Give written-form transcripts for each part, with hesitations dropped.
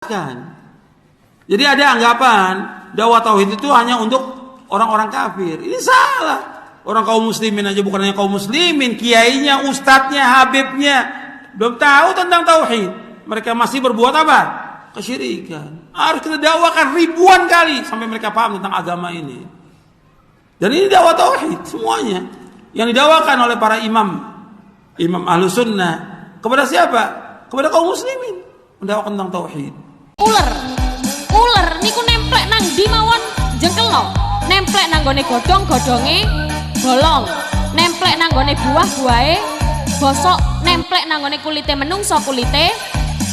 Kan. Jadi ada anggapan dakwah tauhid itu hanya untuk orang-orang kafir. Ini salah. Orang kaum muslimin aja, bukan hanya kaum muslimin, kiainya, ustadznya, habibnya belum tahu tentang tauhid. Mereka masih berbuat apa? Kesyirikan. Harus kita dakwakan ribuan kali sampai mereka paham tentang agama ini. Dan ini dakwah tauhid semuanya yang didakwakan oleh para imam Ahlus Sunnah kepada siapa? Kepada kaum muslimin, mendakwakan tentang tauhid. Uler niku nemplek nang ndi mawon jengkelno, nemplek nang gone godhong-godhonge bolong, nemplek nang gone buah-buahe bosok, nemplek nang gone kulite menungso kulite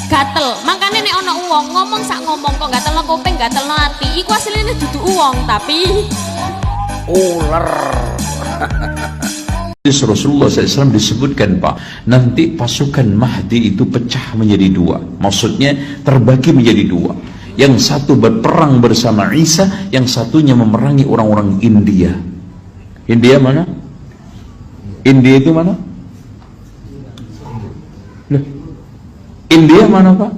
gatel. Makane nek ana wong ngomong sak ngomong kok gatelno kuping, gatelno ati, iku asline dudu wong tapi ular. Rasulullah SAW disebutkan, Pak, nanti pasukan Mahdi itu pecah menjadi dua. Maksudnya terbagi menjadi dua. Yang satu berperang bersama Isa, yang satunya memerangi orang-orang India. India mana? India itu mana? Loh, India mana, Pak?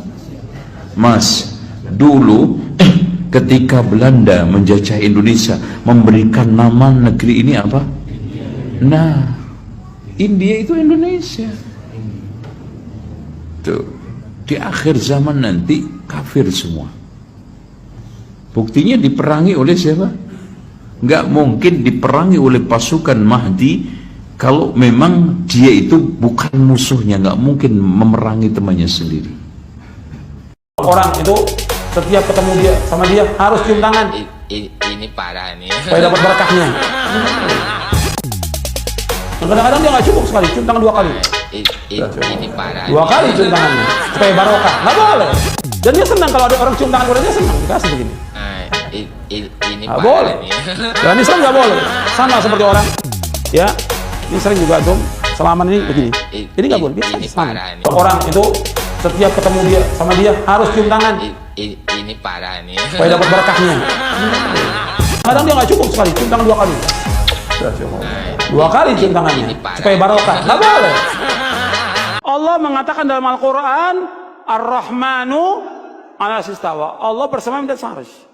Mas, dulu ketika Belanda menjajah Indonesia, memberikan nama negeri ini apa? Nah, India itu Indonesia. Tuh, di akhir zaman nanti kafir semua. Buktinya diperangi oleh siapa? Nggak mungkin diperangi oleh pasukan Mahdi kalau memang dia itu bukan musuhnya. Nggak mungkin memerangi temannya sendiri. Orang itu setiap ketemu dia sama dia harus cium tangan. Ini parah nih. Supaya dapat berkahnya. Kadang-kadang dia nggak cukup sekali, cium tangan 2 kali. Ini parah. 2 kali cium tangannya, supaya barokah. Nggak boleh. Dan dia senang kalau ada orang cium tangan kepada dia, senang dikasih begini. Ini nggak parah boleh. nih. Dan Islam nggak boleh. Sama seperti orang, ya. Ini sering juga tuh salaman ini begini. Ini nggak boleh. Biasa sama. Orang itu setiap ketemu dia sama dia harus cium tangan. Ini parah nih. Supaya dapat berkahnya. Kadang dia nggak cukup sekali, cium tangan 2 kali. 2 kali cium tangannya supaya barokah. Nggak boleh. Allah mengatakan dalam Al-Quran, Ar-Rahmanu 'alas istawa. Allah bersemayam di atas arsy.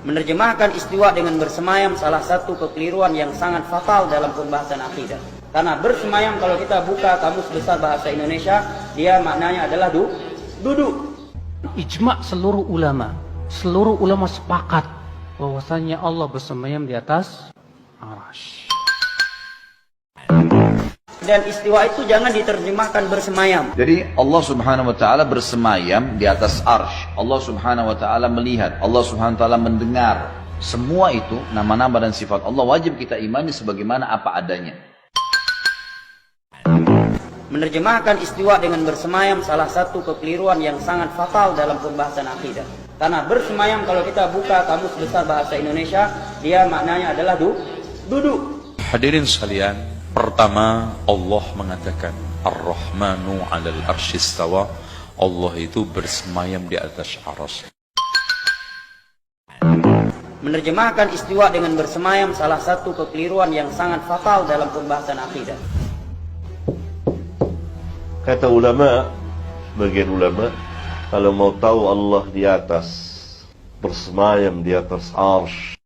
Menerjemahkan istiwa dengan bersemayam salah satu kekeliruan yang sangat fatal dalam pembahasan akidah. Karena bersemayam kalau kita buka kamus besar bahasa Indonesia, dia maknanya adalah duduk. Ijma' seluruh ulama sepakat bahwasanya Allah bersemayam di atas arasy. Dan istiwa itu jangan diterjemahkan bersemayam. Jadi Allah Subhanahu wa taala bersemayam di atas arsy. Allah Subhanahu wa taala melihat, Allah Subhanahu wa taala mendengar. Semua itu nama-nama dan sifat Allah wajib kita imani sebagaimana apa adanya. Menerjemahkan istiwa dengan bersemayam salah satu kekeliruan yang sangat fatal dalam pembahasan akidah. Karena bersemayam kalau kita buka kamus besar bahasa Indonesia, dia maknanya adalah duduk. Hadirin sekalian, pertama Allah mengatakan Ar-Rahmanu 'alal arsy istawa. Allah itu bersemayam di atas arsy. Menerjemahkan istiwa dengan bersemayam salah satu kekeliruan yang sangat fatal dalam pembahasan akidah. Kata ulama, sebagian ulama, kalau mau tahu Allah di atas, bersemayam di atas arsy.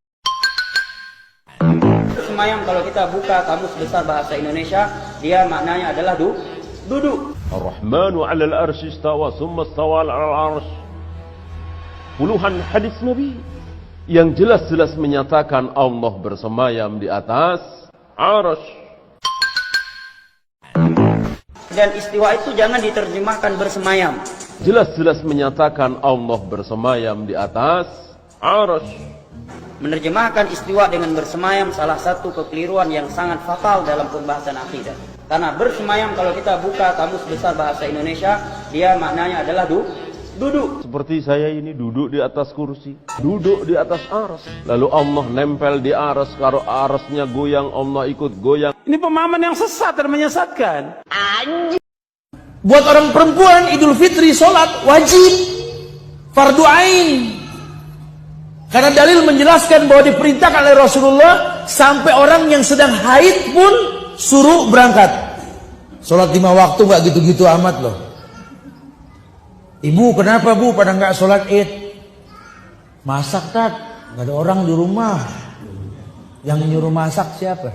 Bersemayam kalau kita buka kamus besar bahasa Indonesia, dia maknanya adalah duduk. Ar-Rahmanu 'alal arsy istawa, tsumma istawa 'alal arsy. Puluhan hadis Nabi yang jelas-jelas menyatakan Allah bersemayam di atas arsy. Dan istiwa itu jangan diterjemahkan bersemayam. Jelas-jelas menyatakan Allah bersemayam di atas arsy. Menerjemahkan istiwa dengan bersemayam salah satu kekeliruan yang sangat fatal dalam pembahasan akidah. Karena bersemayam kalau kita buka kamus besar bahasa Indonesia, dia maknanya adalah duduk. Seperti saya ini duduk di atas kursi, duduk di atas arsy. Lalu Allah nempel di arsy, kalau arsy-nya goyang, Allah ikut goyang. Ini pemahaman yang sesat dan menyesatkan. Buat orang perempuan Idul Fitri sholat wajib fardu ain. Karena dalil menjelaskan bahwa diperintahkan oleh Rasulullah sampai orang yang sedang haid pun suruh berangkat. Sholat 5 waktu gak gitu-gitu amat loh. Ibu, kenapa bu pada nggak sholat id? Masak tat, nggak ada orang di rumah. Yang nyuruh masak siapa?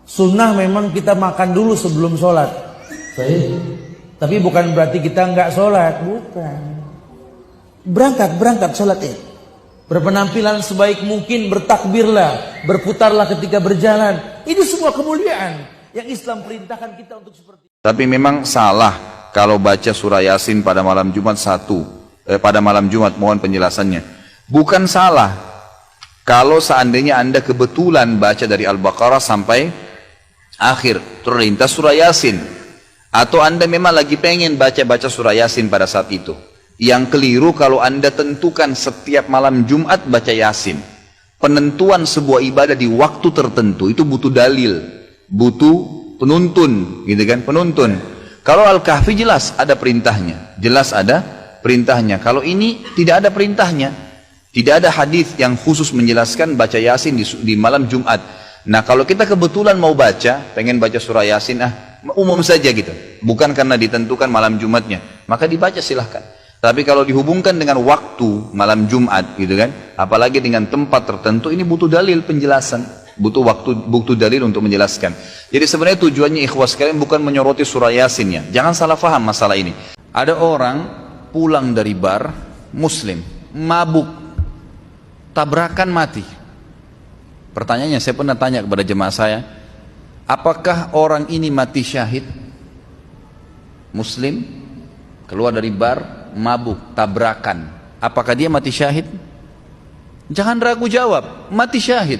Sunnah memang kita makan dulu sebelum sholat. Tapi bukan berarti kita nggak sholat, bukan. Berangkat sholat id. Berpenampilan sebaik mungkin, bertakbirlah, berputarlah ketika berjalan. Ini semua kemuliaan yang Islam perintahkan kita untuk seperti itu. Tapi memang salah kalau baca surah Yasin pada malam Jumat pada malam Jumat, mohon penjelasannya. Bukan salah kalau seandainya Anda kebetulan baca dari Al-Baqarah sampai akhir terlintas surah Yasin, atau Anda memang lagi pengen baca surah Yasin pada saat itu. Yang keliru kalau Anda tentukan setiap malam Jumat baca Yasin. Penentuan sebuah ibadah di waktu tertentu itu butuh dalil, butuh penuntun, gitu kan? Penuntun. Kalau Al-Kahfi jelas ada perintahnya, Kalau ini tidak ada perintahnya, tidak ada hadis yang khusus menjelaskan baca Yasin di malam Jumat. Nah, kalau kita kebetulan mau baca, pengen baca surah Yasin, umum saja gitu, bukan karena ditentukan malam Jumatnya, maka dibaca silahkan. Tapi kalau dihubungkan dengan waktu malam Jumat gitu kan, apalagi dengan tempat tertentu, ini butuh dalil penjelasan, butuh dalil untuk menjelaskan. Jadi sebenarnya tujuannya ikhwas sekalian bukan menyoroti surah Yasinnya. Jangan salah faham masalah ini. Ada orang pulang dari bar, muslim, mabuk, tabrakan mati. Pertanyaannya, saya pernah tanya kepada jemaah saya, apakah orang ini mati syahid? Muslim, keluar dari bar, mabuk, tabrakan, apakah dia mati syahid? Jangan ragu jawab, mati syahid.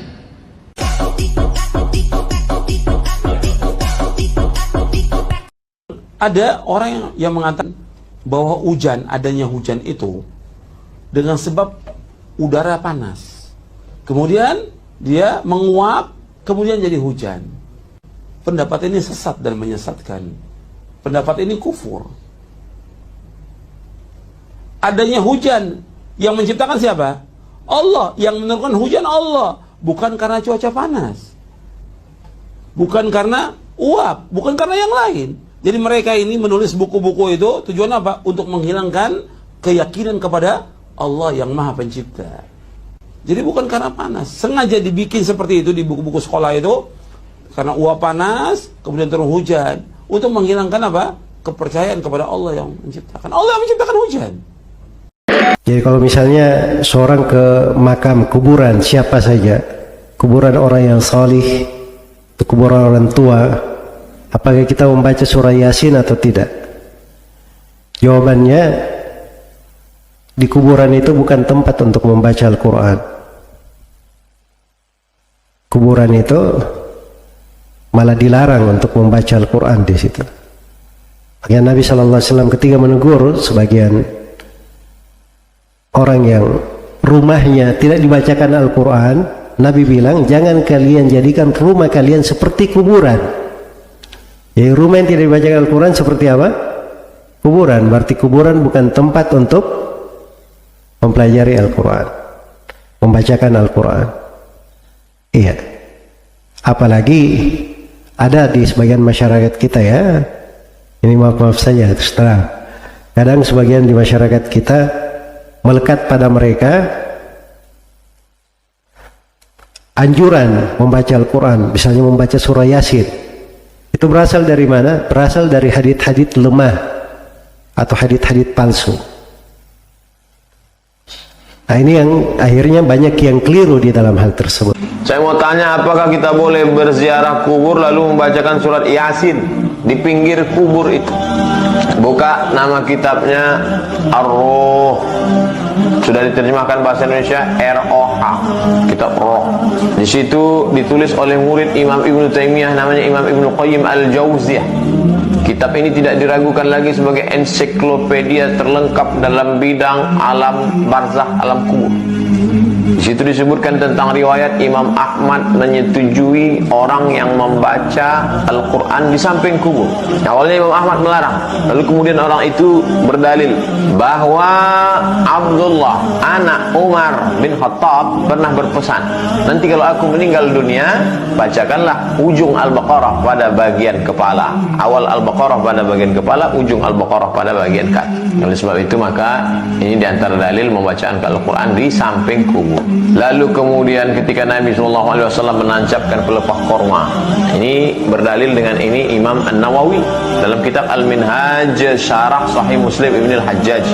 Ada orang yang mengatakan bahwa adanya hujan itu dengan sebab udara panas, kemudian dia menguap, kemudian jadi hujan. Pendapat ini sesat dan menyesatkan. Pendapat ini kufur. Adanya hujan yang menciptakan siapa? Allah. Yang menurunkan hujan Allah, bukan karena cuaca panas, bukan karena uap, bukan karena yang lain. Jadi mereka ini menulis buku-buku itu tujuan apa? Untuk menghilangkan keyakinan kepada Allah yang Maha Pencipta. Jadi bukan karena panas, sengaja dibikin seperti itu di buku-buku sekolah itu, karena uap panas kemudian turun hujan, untuk menghilangkan apa? Kepercayaan kepada Allah yang menciptakan. Allah yang menciptakan hujan. Jadi kalau misalnya seorang ke makam kuburan siapa saja, kuburan orang yang salih, kuburan orang tua, apakah kita membaca surah Yasin atau tidak? Jawabannya, di kuburan itu bukan tempat untuk membaca Al-Quran. Kuburan itu malah dilarang untuk membaca Al-Quran di situ. Makanya Nabi SAW ketika menegur sebagian orang yang rumahnya tidak dibacakan Al-Quran, Nabi bilang, jangan kalian jadikan rumah kalian seperti kuburan. Jadi rumah yang tidak dibacakan Al-Quran seperti apa? Kuburan. Berarti kuburan bukan tempat untuk mempelajari Al-Quran, membacakan Al-Quran. Iya. Apalagi ada di sebagian masyarakat kita ya, ini maaf saja terus terang, kadang sebagian di masyarakat kita melekat pada mereka anjuran membaca Al-Quran, misalnya membaca surah Yasin. Itu berasal dari mana? Berasal dari hadits-hadits lemah atau hadits-hadits palsu. Nah, ini yang akhirnya banyak yang keliru di dalam hal tersebut. Saya mau tanya, apakah kita boleh berziarah kubur lalu membacakan surat Yasin di pinggir kubur itu? Buka nama kitabnya Ar-Ruh, sudah diterjemahkan bahasa Indonesia R-O-H, kitab Roh. Di situ ditulis oleh murid Imam Ibnu Taimiyah, namanya Imam Ibnu Qayyim Al-Jauziyah. Kitab ini tidak diragukan lagi sebagai ensiklopedia terlengkap dalam bidang alam barzakh, alam kubur. Di situ disebutkan tentang riwayat Imam Ahmad menyetujui orang yang membaca Al-Quran di samping kubur. Awalnya Imam Ahmad melarang, lalu kemudian orang itu berdalil bahwa Abdullah anak Umar bin Khattab pernah berpesan, nanti kalau aku meninggal dunia, bacakanlah ujung Al-Baqarah pada bagian kepala, awal Al-Baqarah pada bagian kepala, ujung Al-Baqarah pada bagian kaki. Oleh sebab itu maka ini diantara dalil membacaan Al-Quran di samping kubur. Lalu kemudian ketika Nabi SAW menancapkan pelepah korma, ini berdalil dengan ini Imam An-Nawawi dalam kitab Al-Minhaj Syarah Sahih Muslim Ibn Al-Hajjaj.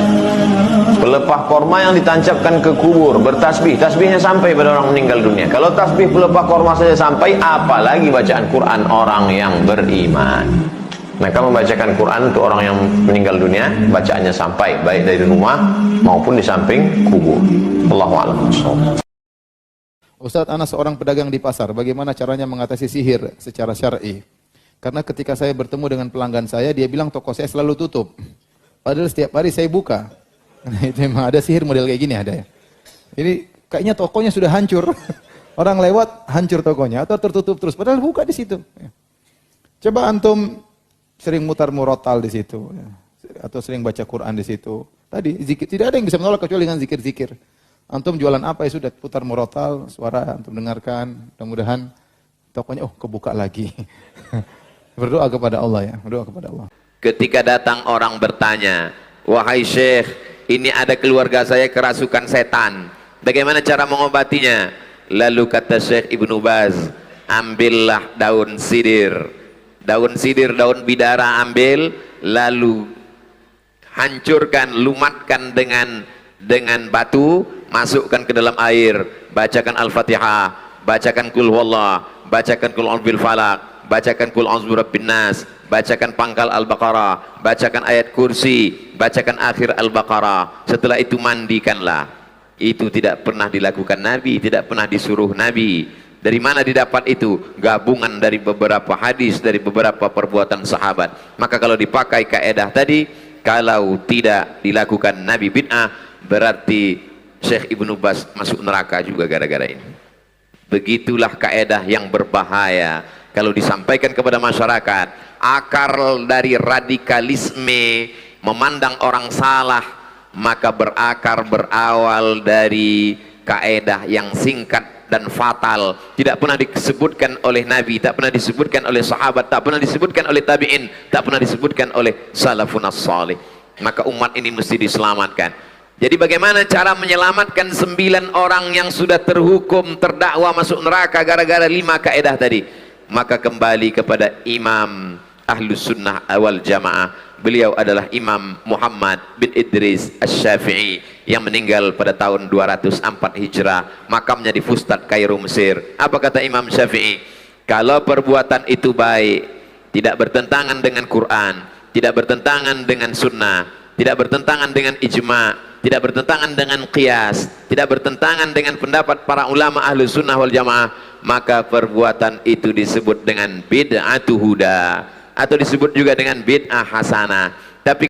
Pelepah korma yang ditancapkan ke kubur bertasbih, tasbihnya sampai pada orang meninggal dunia. Kalau tasbih pelepah korma saja sampai, apalagi bacaan Quran orang yang beriman. Maka membacakan Quran untuk orang yang meninggal dunia, bacaannya sampai baik dari rumah maupun di samping kubur. Allahu a'lam. Ustaz, ana seorang pedagang di pasar. Bagaimana caranya mengatasi sihir secara syar'i? Karena ketika saya bertemu dengan pelanggan saya, dia bilang toko saya selalu tutup. Padahal setiap hari saya buka. Nah, itu memang ada sihir model kayak gini ada ya. Ini kayaknya tokonya sudah hancur. Orang lewat hancur tokonya atau tertutup terus. Padahal buka di situ. Coba antum sering mutar murotal di situ, atau sering baca Quran di situ. Tadi zikir, tidak ada yang bisa menolak kecuali dengan zikir-zikir. Antum jualan apa ya sudah putar murotal, suara antum dengarkan. Mudah-mudahan tokonya kebuka lagi. Berdoa kepada Allah ya, berdoa kepada Allah. Ketika datang orang bertanya, wahai Syekh, ini ada keluarga saya kerasukan setan. Bagaimana cara mengobatinya? Lalu kata Syekh Ibnu Baz, ambillah daun sidir. Daun sidir, daun bidara ambil, lalu hancurkan, lumatkan dengan batu, masukkan ke dalam air, bacakan Al-Fatihah, bacakan Qul Huwallah, bacakan Qul A'udzu bil Falaq, bacakan Qul A'udzu birabbin nas, bacakan pangkal Al-Baqarah, bacakan ayat kursi, bacakan akhir Al-Baqarah. Setelah itu mandikanlah. Itu tidak pernah dilakukan Nabi, tidak pernah disuruh Nabi. Dari mana didapat itu? Gabungan dari beberapa hadis, dari beberapa perbuatan sahabat. Maka kalau dipakai kaedah tadi, kalau tidak dilakukan Nabi bid'ah, berarti Syekh Ibnu Baz masuk neraka juga gara-gara ini. Begitulah kaedah yang berbahaya. Kalau disampaikan kepada masyarakat, akar dari radikalisme memandang orang salah, maka berawal dari kaedah yang singkat dan fatal, tidak pernah disebutkan oleh Nabi, tak pernah disebutkan oleh sahabat, tak pernah disebutkan oleh tabi'in, tak pernah disebutkan oleh salafun as-salih. Maka umat ini mesti diselamatkan. Jadi bagaimana cara menyelamatkan 9 orang yang sudah terhukum, terdakwa masuk neraka gara-gara 5 kaedah tadi? Maka kembali kepada Imam Ahlus Sunnah Wal Jamaah. Beliau adalah Imam Muhammad bin Idris Asy-Syafi'i yang meninggal pada tahun 204 Hijrah. Makamnya di Fustat, Kairo, Mesir. Apa kata Imam Syafi'i? Kalau perbuatan itu baik, tidak bertentangan dengan Quran, tidak bertentangan dengan sunnah, tidak bertentangan dengan ijma', tidak bertentangan dengan qiyas, tidak bertentangan dengan pendapat para ulama Ahlus Sunnah Wal Jamaah, maka perbuatan itu disebut dengan bid'atu huda, atau disebut juga dengan bid'ah hasanah. Tapi